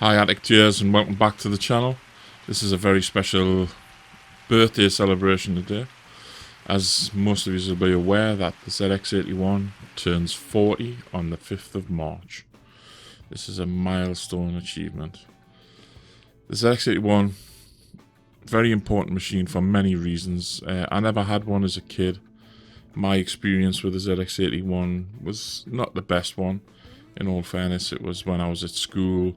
Hi Atticteers and welcome back to the channel. This is a very special birthday celebration today. As most of you will be aware that the ZX81 turns 40 on the 5th of March. This is a milestone achievement. The ZX81, very important machine for many reasons. I never had one as a kid. My experience with the ZX81 was not the best one. In all fairness, it was when I was at school.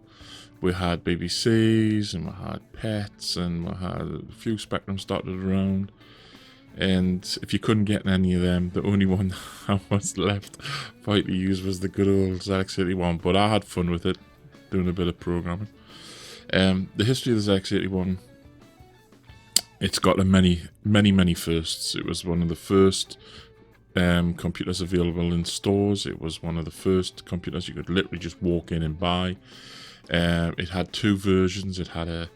We had BBCs and we had pets and we had a few Spectrums dotted around. And if you couldn't get any of them, the only one that was left for you to use was the good old ZX81. But I had fun with it, doing a bit of programming. The history of the ZX81, it's got many firsts. It was one of the first computers available in stores. It was one of the first computers you could literally just walk in and buy. It had two versions. It had a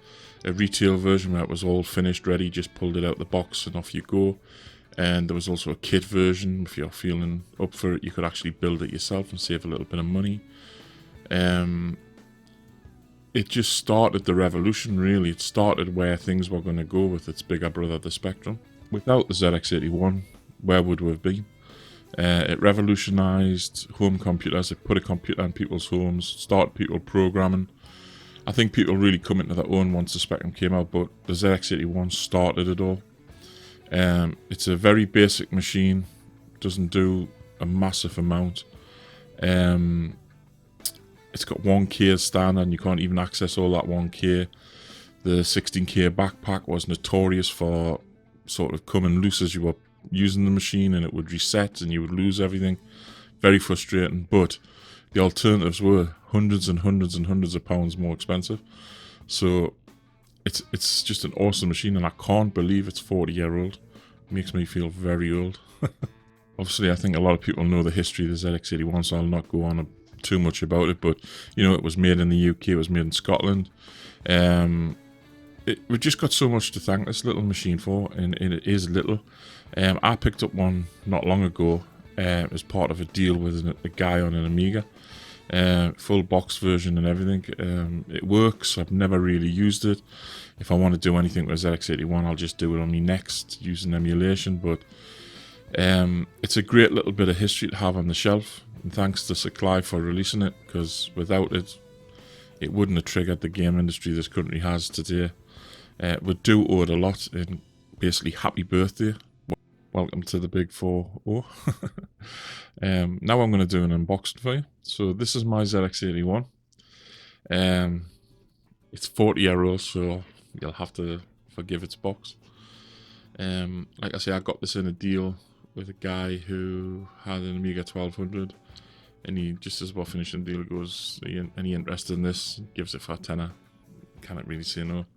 retail version where it was all finished, ready, just pulled it out the box and off you go. And there was also a kit version. If you're feeling up for it, you could actually build it yourself and save a little bit of money. It just started the revolution, really. It started where things were going to go with its bigger brother, the Spectrum. Without the ZX81, where would we have been? It revolutionised home computers. It put a computer in people's homes, started people programming. I think people really come into their own once the Spectrum came out, but the ZX81 started it all. It's a very basic machine, doesn't do a massive amount. It's got 1K as standard and you can't even access all that 1K. The 16K backpack was notorious for sort of coming loose as you were using the machine, and it would reset and you would lose everything. Very frustrating, but the alternatives were hundreds and hundreds of pounds more expensive. So it's just an awesome machine, and I can't believe it's 40-year-old. It makes me feel very old. Obviously, I think a lot of people know the history of the ZX81, so I'll not go on too much about it, but you know, it was made in the UK, it was made in Scotland. We've just got so much to thank this little machine for, and it is little. I picked up one not long ago as part of a deal with a guy on an Amiga. Full box version and everything. It works. I've never really used it. If I want to do anything with ZX81, I'll just do it on my next using emulation, but it's a great little bit of history to have on the shelf, and thanks to Sinclair for releasing it, because without it, it wouldn't have triggered the game industry this country has today. We do owe it a lot, and basically happy birthday. Welcome to the big 4-0. Now I'm going to do an unboxing for you. So this is my ZX81. It's 40-year-old, so you'll have to forgive its box. Like I say, I got this in a deal with a guy who had an Amiga 1200, and he just as well finishing the deal goes, any interested in this? Gives it for a tenner. Can't really say no.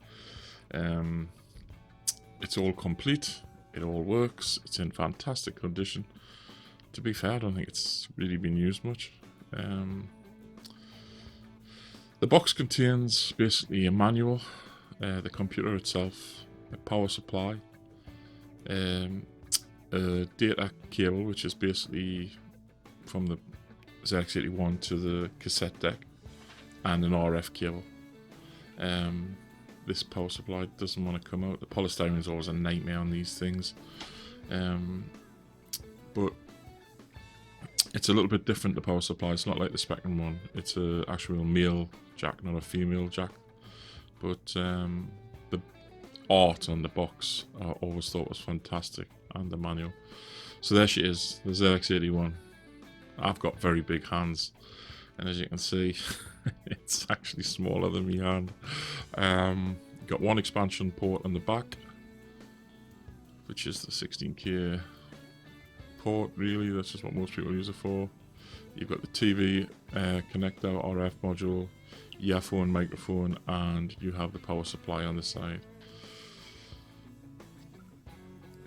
It's all complete. It all works. It's in fantastic condition. To be fair, I don't think it's really been used much. The box contains basically a manual, the computer itself, a power supply, a data cable, which is basically from the ZX81 to the cassette deck, and an RF cable. This power supply doesn't want to come out. The polystyrene is always a nightmare on these things, but it's a little bit different, the power supply. It's not like the Spectrum one. It's an actual male jack, not a female jack. But the art on the box I always thought was fantastic, and the manual. So there she is, the ZX81. I've got very big hands, and as you can see, it's actually smaller than my hand. Got one expansion port on the back, which is the 16K port, really. That's just what most people use it for. You've got the TV connector, RF module, earphone, microphone, and you have the power supply on the side.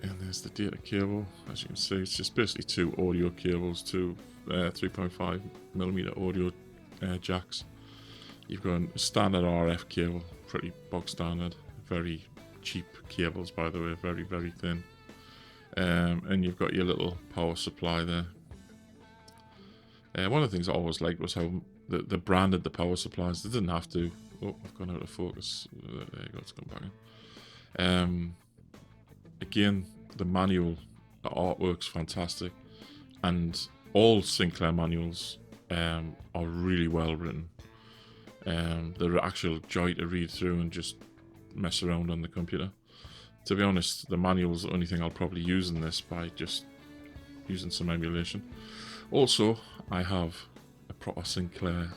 And there's the data cable. As you can see, it's just basically two audio cables, two 3.5mm audio jacks. You've got a standard RF cable, pretty bog standard, very cheap cables by the way, very thin. And you've got your little power supply there. One of the things I always liked was how they branded the power supplies. They didn't have to. Oh, I've gone out of focus. There you go, it's gone back in. Again, the manual, the artwork's fantastic, and all Sinclair manuals are really well written. They're actual joy to read through and just mess around on the computer. To be honest, the manual's the only thing I'll probably use in this by just using some emulation. Also, I have a proper Sinclair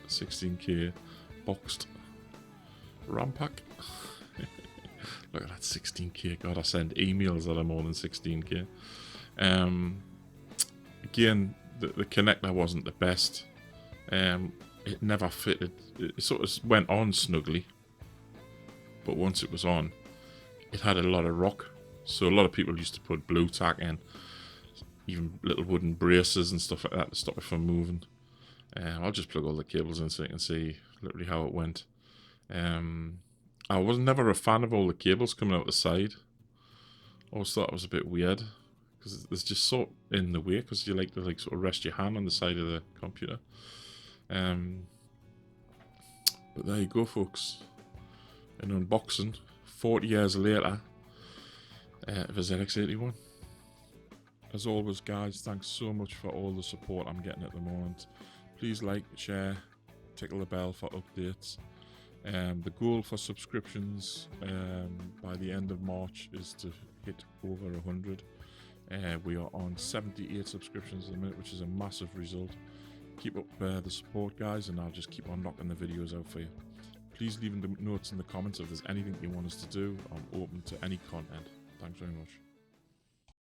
16K boxed RAM pack. Look at that 16K. God, I send emails that are more than 16K. Again, the connector wasn't the best. It never fitted. It sort of went on snugly, but once it was on, it had a lot of rock. So a lot of people used to put blue tack in, even little wooden braces and stuff like that to stop it from moving. I'll just plug all the cables in so you can see literally how it went. I was never a fan of all the cables coming out the side. I always thought it was a bit weird because it's just sort of in the way, because you like to sort of rest your hand on the side of the computer. But there you go, folks. An unboxing 40 years later of a ZX81. As always, guys, thanks so much for all the support I'm getting at the moment. Please like, share, tickle the bell for updates. The goal for subscriptions by the end of March is to hit over 100. We are on 78 subscriptions at the minute, which is a massive result. Keep up the support, guys, and I'll just keep on knocking the videos out for you. Please leave the notes in the comments if there's anything you want us to do. I'm open to any content. Thanks very much.